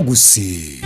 Mugusi.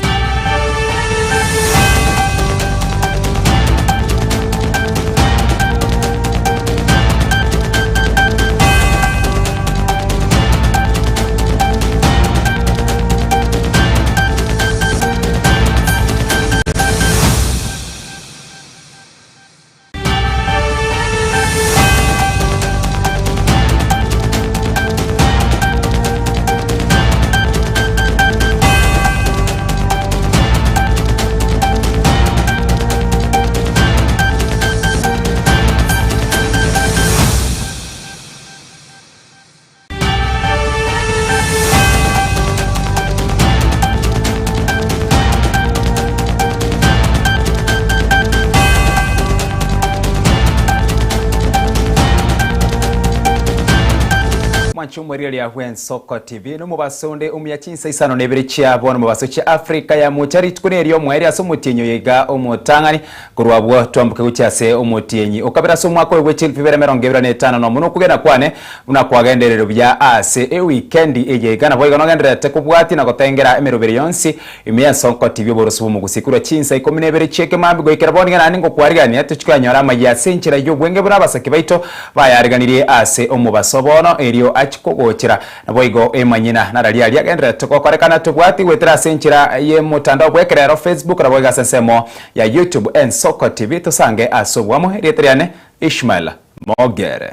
Mweri ya Soko TV no mubasonde umyachinsa isano nebere cyabo no mubaso cya Afrika ya muchari tukuneryo mweri asumutinyo yega omutangani kurwabwo twambuke gucyase umutinyi okabera so mwako we15 no muno kugena kwane unakwagenderero bya ase weekend ejega na boyga no gendera tekubwati na gotengera emerobere yonsi imya Soko TV borosubu mugusikura chinsa ikominebere cheke mambi goikera bonga nani ngo kwarigani atuchukanyora amaya senchira yo bwenge burabasake baito bayariganiriye ase omubasobono eriyo kogochira naboigo emanyina naralia liagendera tukokorekana tubwati wetera senchira ye mutandao bwekerero Facebook naboiga sensemo ya YouTube and Soko TV tusange asobwamo rietriane Ishmael Mogere.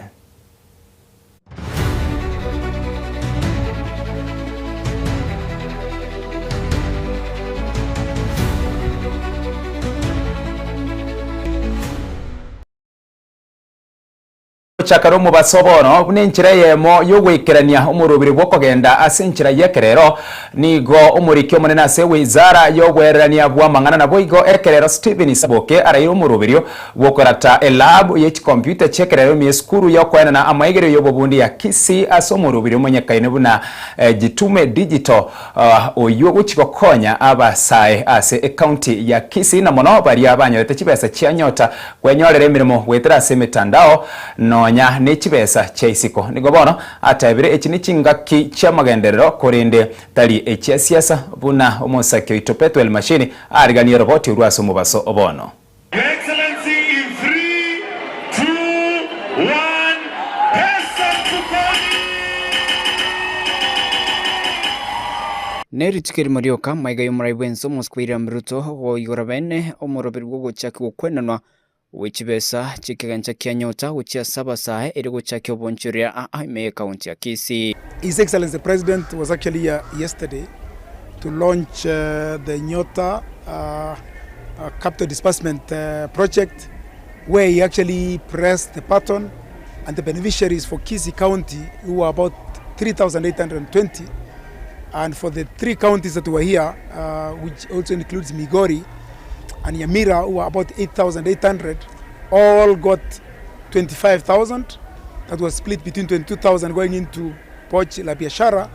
Chakaro mu basobono n'inchira yemo yo gwekerania umurubiri bwo kugenda asinchira yekerero nigo umurikyo munene ase wizara yo gwerania bwa mangana na boigo ekerero Steven Saboke arayo umurubiri bwo korata elab ye computer chekerero mi skuru yo kwena na amaigero yo bobundi ya Kisi aso umurubiri munyakaine buna gitume digital oyo guchikokonya abasae ase county ya Kisi na mono bari abanyorete kibesa cyanyota kwenyorere mirimo wetera se mitandao no nya nechibesa chaisiko nigobono atabire echinichingaki chamagenderero korinde tali echiasiasa buna omosake itopetwel machine arigani roboti urwaso mubaso obono. Your Excellency in 3, 2, 1 Neritikeri Marioka maiga yomuraibenso moskwira mruto go yorabene omorobiri gwo guchaki gukwenanwa wechibesa chikegancha kyanyota uchia saba sahe eri guchaki obonchiria aime county ya Kisii. His Excellency the President was actually here yesterday to launch the Nyota capital disbursement project, where he actually pressed the button, and the beneficiaries for Kisii County, who are about 3,820, and for the 3 counties that were here, which also includes Migori and Nyamira, who are about 8,800, all got 25,000. That was split between 22,000 going into Pochi La Biashara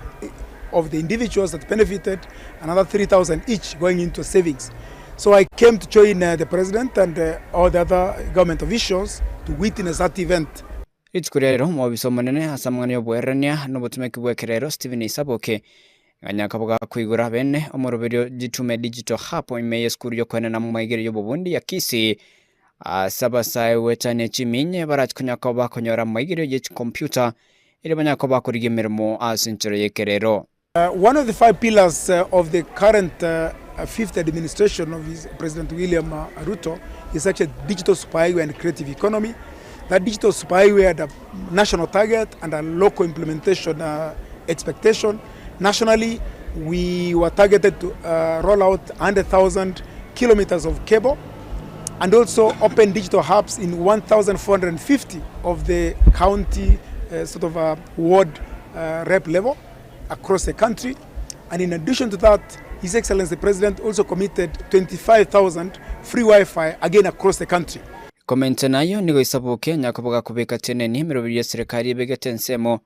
of the individuals that benefited, another 3,000 each going into savings. So I came to join the President and all the other government officials to witness that event. Itskurero mwabiso manene asamangani obwerania nobotumeki bwekerero Steven Saboke Anyakaboga kuigura bene omorobero gitume digital hub imeye skuru yokwana na mumaigere yobobundi ya Kisii sabasaye wetane chiminye barachkunyaka konyora mumaigere ye computer ile banyaka kurige mirimo asinchero yekerero. One of the 5 pillars of the current 5th administration of President William Ruto is actually digital superhighway and creative economy. That digital superhighway had a national target and a local implementation expectation. Nationally, we were targeted to roll out 100,000 kilometers of cable and also open digital hubs in 1,450 of the county ward rep level across the country. And in addition to that, His Excellency the President also committed 25,000 free Wi-Fi again across the country. Komenta nayo nigo Saboke nyakaboga kubeka teneni mirobiri ya serikali begetensemo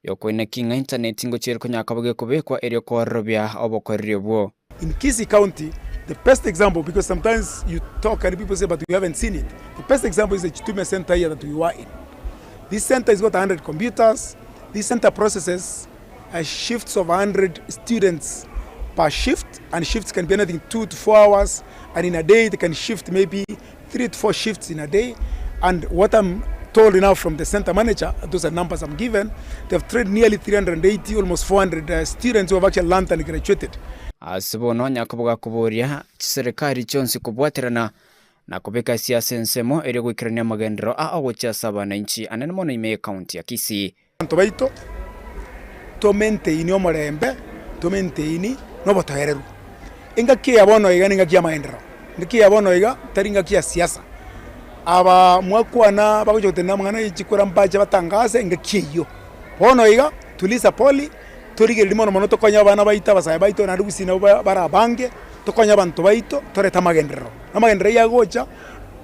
yokwena kinga internet ngo chirko nyakaboge kubekwa eri korobya obokoribwo. In Kisii County, the best example, because sometimes you talk and people say but we haven't seen it. The best example is the Chitume Center here that we were in. This center has got 100 computers. This center processes shifts of 100 students per shift, and shifts can be anything 2 to 4 hours, and in a day they can shift maybe 3 to 4 shifts in a day. And what I'm told now from the center manager, those are numbers I'm given, they've trained nearly 380, almost 400 students who have actually learned and graduated. Asibono nyakabuga kuburia serikali chonsi kubwatirana na kubeka siasa nsemo eri gwikirania magendero a gocha saba na inchi anene mono ime county ya Kisii. Tobaito tomente ini omorembe tomente ini no botohereru ingaki abono iga ningaki amaendero ngaki abono iga taringa kia siasa aba mwakwana bagojotena mwana ichikura mbaje batangase ngaki yo bono iga tulisa poli turige limono mono tokonya bana baita basaya baito na rugusi na bara bange tokonya abantu baito toreta magendero amagendero ya gocha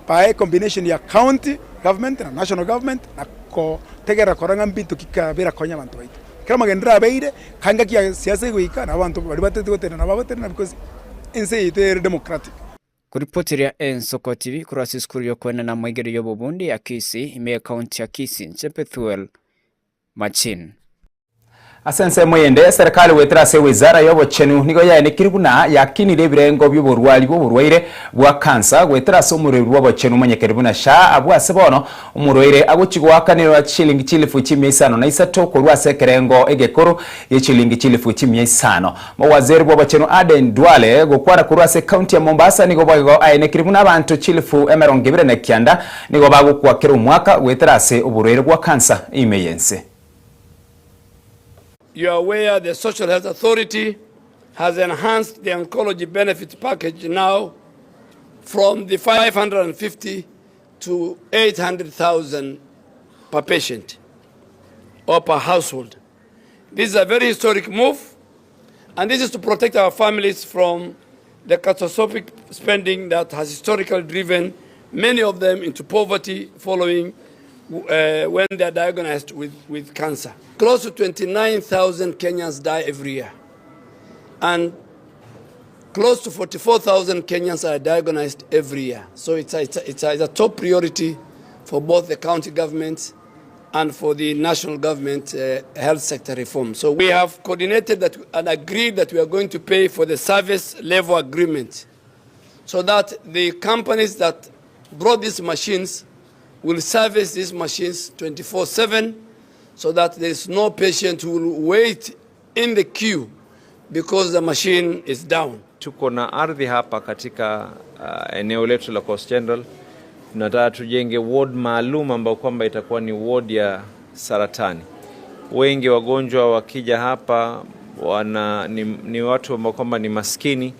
by combination ya county government na national government na ko tegera koranga mbintu kikabira konya abantu baito kira magendero abeire kanga kia siasa goika na abantu bari batete gotena na babatena because inse ite democratic. Kuripotiria Ensoko TV kurasi skuru yokwena na maigere yobo bundi ya Kisii ime county ya Kisii Nchepethuel Machin. Asense moyende serikali wetera se wizara yobochenu nigo yaene kiribuna yakinire birengo by'uburwali bw'uburwaire bwa kansa wetera se umuriro w'obochenu manyekiribuna sha abwase bono umurwaire agochigwakaniro wa chilingi chilifu chimyesano na isato kurwa se kerengo egekuru ye chilingi chilifu chimyesano mawaziri bw'obochenu Aden Duale gokwara kurwa se county ya Mombasa nigo bago aene kiribuna abantu chilifu emerongebire na kianda nigo bago kwakira umwaka wetera se uburwaire bwa kansa imeyense. You are aware the Social Health Authority has enhanced the oncology benefit package now from the 550 to 800,000 per patient or per household. This is a very historic move, and this is to protect our families from the catastrophic spending that has historically driven many of them into poverty following when they are diagnosed with cancer. Close to 29,000 Kenyans die every year, and close to 44,000 Kenyans are diagnosed every year. So it's a top priority for both the county governments and for the national government health sector reform. So we have coordinated that and agreed that we are going to pay for the service level agreement so that the companies that brought these machines will service these machines 24/7 so that there is no patient who will wait in the queue because the machine is down. Tuko na ardhi hapa katika eneo letu la Coast General. Tunataka tujenge ward maalum ambao kwamba itakuwa ni ward ya saratani. Wengi wagonjwa wakija hapa ni watu ambao kwamba ni maskini.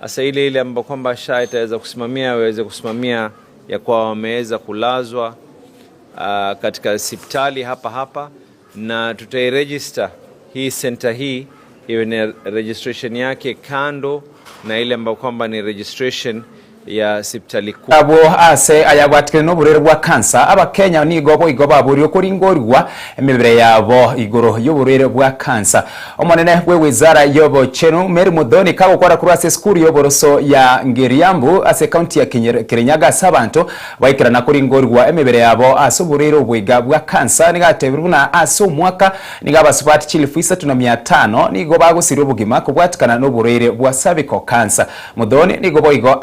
Asa ile ambao kwamba SHA itaweza kusimamia waweze kusimamia ya kwa wameweza kulazwa katika hospitali hapa na tutairegister hii center hii iwe ni registration yake kando na ile ambayo kwamba ni registration ya hospitali kuu. Abo ase ayagwatikire no burere bwa kansa abakenya ni igoba buri okuringorwa emibere yabo igoro y'uburere bwa kansa. Omonene we wizara yobochenu Mary Muthoni kagokora kuri ase skuru yoboroso ya Ngeriambu ase county ya Kirinyaga sabanto baikirana kuringorwa emibere yabo ase uburere obwiga bwa kansa nigatebiruna ase umwaka nigabasupati chilifu 3500 nigo bagusirwe bugima kubwatikana no burere bwa cervical cancer. Muthoni nigo igo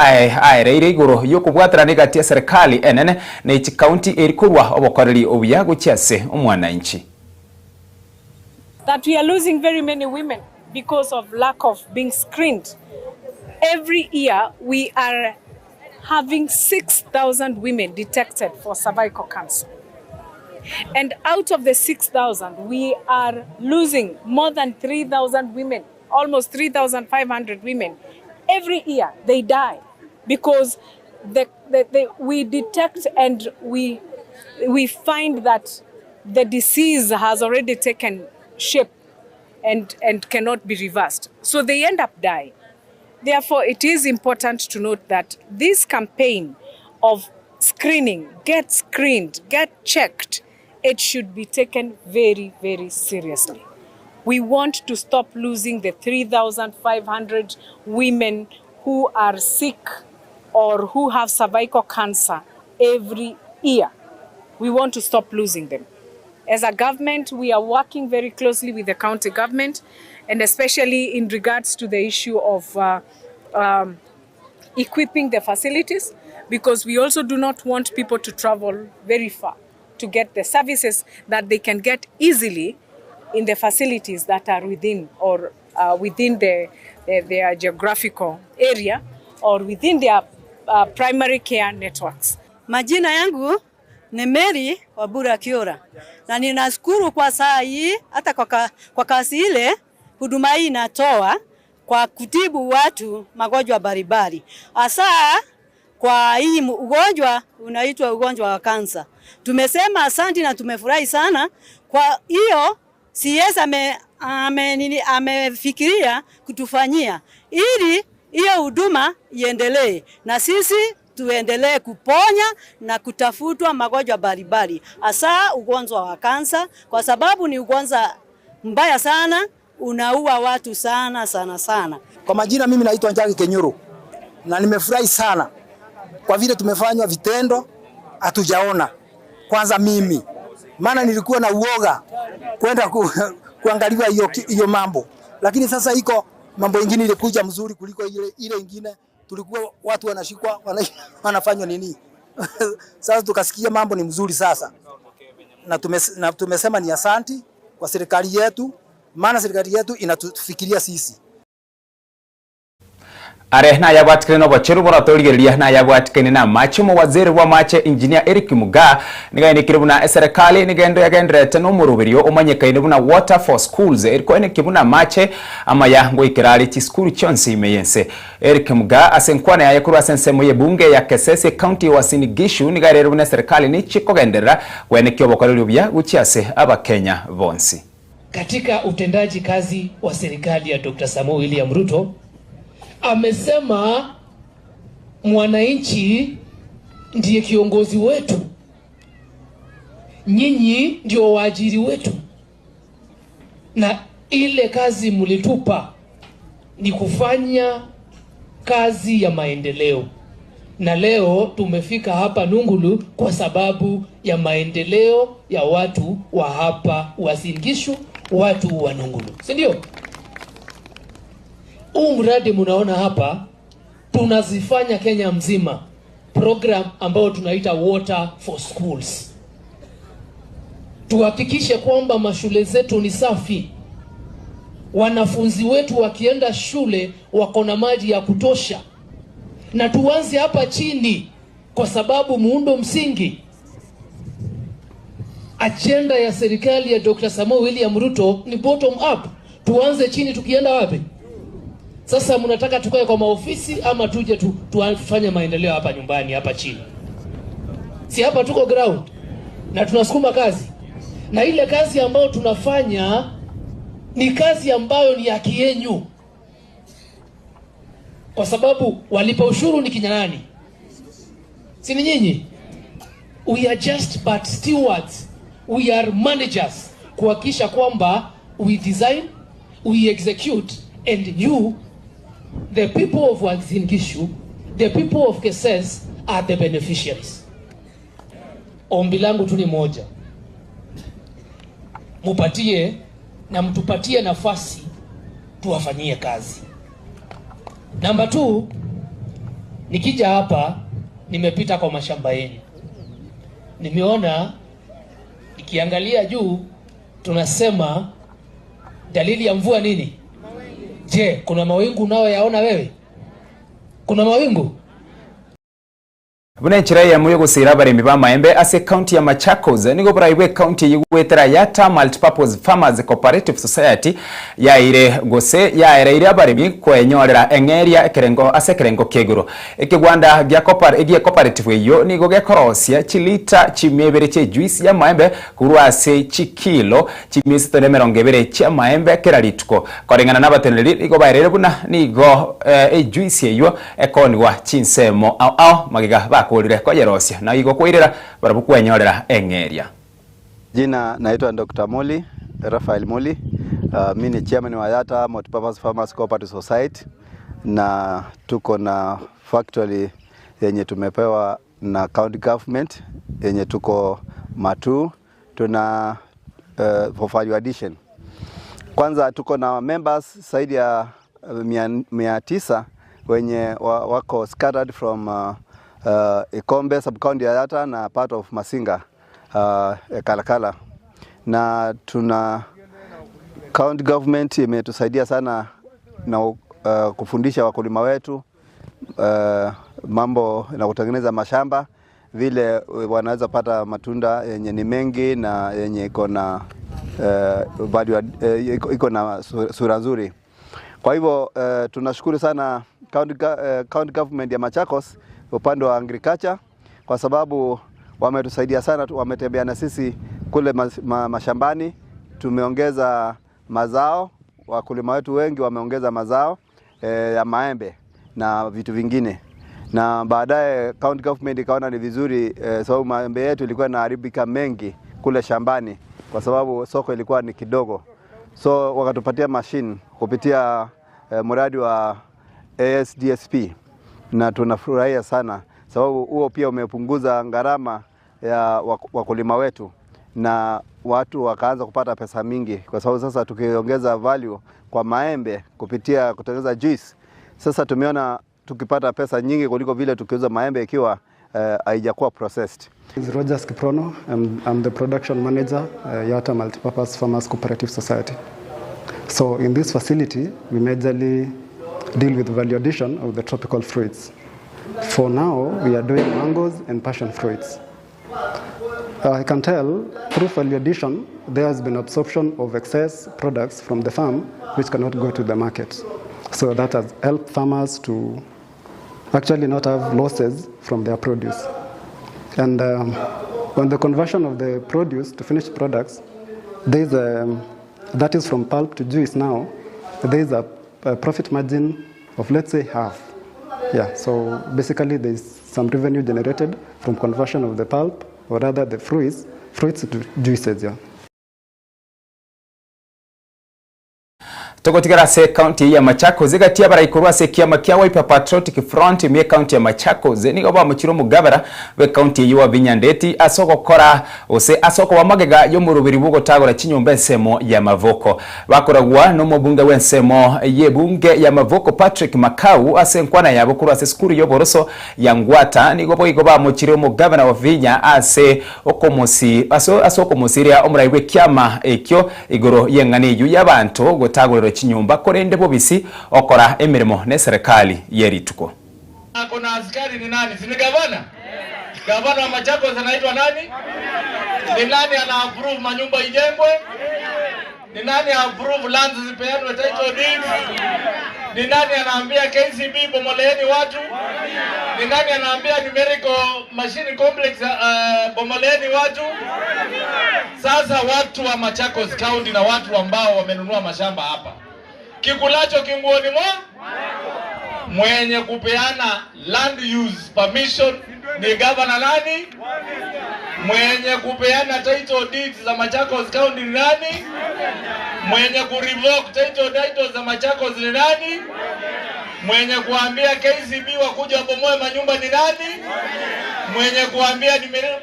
aire igoro yokubwatira negati ya serikali enene na ichi county erikurwa obokoreri obuya gukyase omwana inchi. That we are losing very many women because of lack of being screened. Every year we are having 6,000 women detected for cervical cancer. And out of the 6,000, we are losing more than 3,000 women, almost 3,500 women. Every year they die because we detect and we find that the disease has already taken shape and cannot be reversed. So they end up dying. Therefore, it is important to note that this campaign of screening, get screened, get checked, it should be taken very, very seriously. We want to stop losing the 3,500 women who are sick or who have cervical cancer every year. We want to stop losing them. As a government, we are working very closely with the county government, and especially in regards to the issue of equipping the facilities, because we also do not want people to travel very far to get the services that they can get easily in the facilities that are within or within their geographical area or within their primary care networks. Majina yangu ni Mary Wabura Kiora, na ninashukuru kwa saa hii hata kwa kasi ile huduma hii inatoa kwa kutibu watu magonjwa mbalimbali. Hasa kwa hii ugonjwa unaitwa ugonjwa wa kansa. Tumesema asante na tumefurahi sana kwa hiyo CS amefikiria kutufanyia ili hiyo huduma iendelee na sisi tuendelee kuponya na kutafutwa magonjwa mbalimbali, hasa ugonjwa wa kansa, kwa sababu ni ugonjwa mbaya sana, unaua watu sana. Kwa majina mimi naitwa Njagi Kenyuru na nimefurahi sana kwa vile tumefanywa vitendo hatujaona. Kwanza mimi maana nilikuwa na uoga kwenda kuangalia hiyo mambo, lakini sasa iko mambo mengine ilikuja mzuri kuliko ile nyingine. Tulikuwa watu wanashikwa wanafanywa nini sasa tukasikia mambo ni mzuri sasa, na tumesema ni asanti kwa serikali yetu, maana serikali yetu inatufikiria sisi. Are na yabwatikene no bocheru boratorigeria na yabwatikene na mache mu waziri wa mache engineer Eric Mugaa nigaine kiribuna serikali nigendo yagendrete no murubirio umanyekaine buna water for schools eriko ene kibuna mache ama ya ngo ikirali ti school chonsi imeyense. Eric Mugaa asenkwana ya yakuru asensemo ye bunge ya Kesese county wa Sinigishu nigaire buna serikali ni chikogendera wene kyobokorero bya guchiase aba Kenya bonsi. Katika utendaji kazi wa serikali ya Dr. Samoei William Ruto amesema mwananchi ndiye kiongozi wetu, nyinyi ndio waajiri wetu, na ile kazi mlitupa ni kufanya kazi ya maendeleo. Na leo tumefika hapa Nungulu kwa sababu ya maendeleo ya watu wa hapa Uasin Gishu, watu wa Nungulu, si ndio? Mradi mnaona hapa tunazifanya Kenya mzima program ambao tunaita Water for Schools. Tuhakikishe kwamba mashule zetu ni safi, wanafunzi wetu wakienda shule wako na maji ya kutosha, na tuanze hapa chini kwa sababu muundo msingi agenda ya serikali ya Dr. Samoei William Ruto ni bottom up. Tuanze chini tukienda wapi? Sasa mnataka tukae kwa maofisi ama tuje tufanye maendeleo hapa nyumbani hapa chini? Si hapa tuko ground na tunasukuma kazi, na ile kazi ambayo tunafanya ni kazi ambayo ni haki yenu, kwa sababu walipa ushuru ni kina nani? Si ni nyinyi? We are just but stewards, we are managers, kuhakikisha kwamba we design, we execute, and you, the people of Uasin Gishu, the people of Kesese are the beneficiaries. Ombi langu tu ni moja, mupatie na mtupatie nafasi tuwafanyie kazi. Namba 2, nikija hapa nimepita kwa mashamba yenu, nimeona nikiangalia juu tunasema dalili ya mvua nini? Je, kuna mawingu nao yaona wewe? Kuna mawingu? Bune nchira ya muyo gusira baremi ba maembe ase county ya Machakos nigo buraiwe county yigwetera Yata Multipurpose Farmers Cooperative Society ya ire gose ya ire baremi kwenyorera engeria ekerengo ase kerengo keguro ekigwanda gya cooperative yo nigo gekorosia chilita chimebere che juice ya maembe kurwa ase chikilo chimisi 270 cha maembe keralitko korengana nabateneri nigo bairere buna nigo juice yo ekoniwa chinsemo au magiga kulire kwa yerosia na igo kwirira barabukwenyorera engeria. Jina naitwa Dr. Moli Rafael Moli. Mimi ni chairman wa Yata Multipurpose Farmers Cooperative Society, na tuko na factory yenye tumepewa na county government yenye tuko Matu, tuna for value addition. Kwanza tuko na members zaidi ya 900 wenye wako scattered from Ikombe sub-county ya Yatta na part of Masinga, Kalakala. Na tuna county government imetusaidia sana na kufundisha wakulima wetu mambo na kutengeneza mashamba vile wanaweza pata matunda yenye ni mengi na yenye iko na iko na sura nzuri. Kwa hivyo tunashukuru sana county government ya Machakos upande wa agriculture kwa sababu wametusaidia sana, wametembea na sisi kule mashambani, tumeongeza mazao, wakulima wetu wengi wameongeza mazao ya maembe na vitu vingine. Na baadaye county government ikaona ni vizuri sababu maembe yetu ilikuwa inaharibika mengi kule shambani kwa sababu soko ilikuwa ni kidogo. So wakatupatia machine kupitia mradi wa ASDSP na tunafurahia sana sababu huo pia umepunguza gharama ya wakulima wetu na watu wakaanza kupata pesa mingi kwa sababu sasa tukiongeza value kwa maembe kupitia kutengeneza juice, sasa tumeona tukipata pesa nyingi kuliko vile tukiuza maembe ikiwa haijakuwa processed. Rogers Kiprono, I'm the production manager Yatta Multipurpose Farmers Cooperative Society. So in this facility we majorly deal with value addition of the tropical fruits. For now we are doing mangoes and passion fruits. I can tell through value addition there has been absorption of excess products from the farm which cannot go to the market. So that has helped farmers to actually not have losses from their produce. And when the conversion of the produce to finished products, there's that is from pulp to juice now, there's a profit margin of let's say half. Yeah, so basically there's some revenue generated from conversion of the pulp or rather the fruits to juices. Yeah. Togotigara se county ya Machakos igatia baraikorwa se kiama kia Wiper Patriotic Front mie county ya Machakos ni oba mukiro mugabara we county yuwa Binyandeti asoko kora ose asoko wa magega yo mu rubiri bugo tagora Kinyumba ensemo ya Mavoko bakoragwa no mubunge wensemo ye bunge ya Mavoko Patrick Makau asenkwana yabo kurwa se skuru yo Boroso ya Ngwata ni gobo igoba mukiro mugabana wa Vinya ase okomosi asoko musiria omuraiwe kiama ekyo igoro yengani yu yabantu gotagora Kinyumba korende bobisi okora emirimo ne serikali yerituko. Kuna askari ni nani? Si ni gavana? Gavana wa Machakos anaitwa nani? Ni nani ana approve manyumba ijengwe? Ni nani approve lands zipeanwe title deed? Ni nani anaambia KCB bomoleeni watu? Ni nani anaambia numerical machine complex bomoleeni watu? Sasa watu wa Machakos County na watu ambao wamenunua mashamba hapa, kikulacho kinguoni mwenye kupeana land use permission ni governor nani? Mwenye kupeana title deeds za Machakos County ni nani? Mwenye kurevoke title za Machakos ni nani? Mwenye kuambia KCB wakuja wabomoe manyumba ni nani? Mwenye kuambia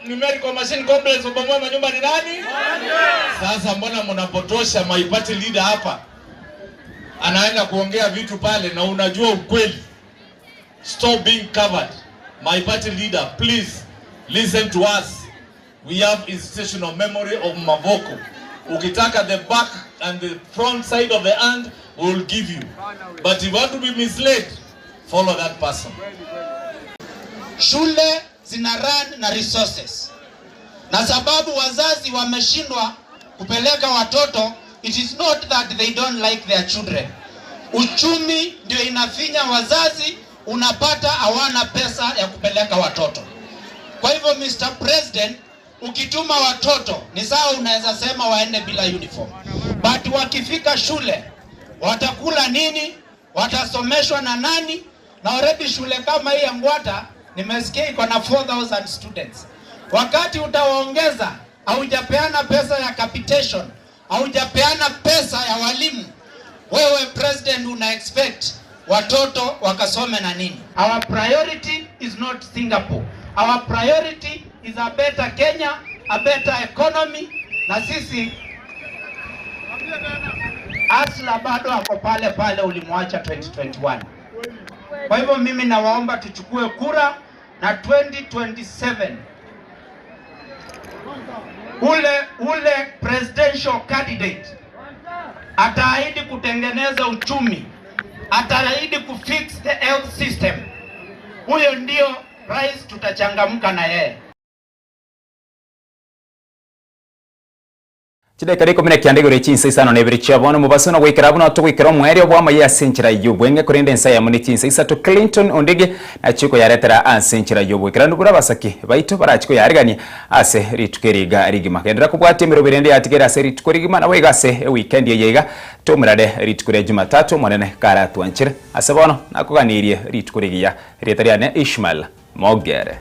numerical machine complex wabomoe manyumba ni nani? Sasa mbona mnapotosha my party leader hapa? Anaenda kuongea vitu pale na unajua ukweli. Stop being covered. My party leader, please listen to us. We have institutional memory of Mavoko. Ukitaka the back and the front side of the hand, we will give you. But if you want to be misled, follow that person. Shule zina run na resources. Na sababu wazazi wameshindwa kupeleka watoto, it is not that they don't like their children. Uchumi ndio inafinya wazazi, unapata hawana pesa ya kupeleka watoto. Kwa hivyo Mr. President, ukituma watoto ni sawa, unaweza sema waende bila uniform. But wakifika shule, watakula nini? Watasomeshwa na nani? Na already shule kama hii ya Ngwata nimesikia iko na 4,000 students. Wakati utawaongeza, haujapeana pesa ya capitation, haujapeana pesa ya walimu, wewe president una expect watoto wakasome na nini? Our priority is not Singapore. Our priority is a better Kenya, a better economy. Na sisi Asla bado ako pale pale ulimwacha 2021. Kwa hivyo mimi nawaomba tuchukue kura na 2027 ule presidential candidate ataahidi kutengeneza uchumi, ataahidi kufix the health system. Huyo ndio rais tutachangamka na yeye. Chideka riko mine kiandego rechinsa isano nebiri chabona mubasona gwikira buno tugwikira omweri obwama ya senchira yubwenge kurinde ensa ya muni chinsa isa to Clinton Ondege na chiko yaretera ansenchira yubwekira ndugura basaki baito barachiko yarigani ase ritukeriga rigima kendera kubwate miro birende yatigera ase ritukorigima na wegase weekend yeyega tomurade ritukure Jumatatu monene kara twanchire ase bono nakuganirie ritukorigia retariane Ishmael Mogere.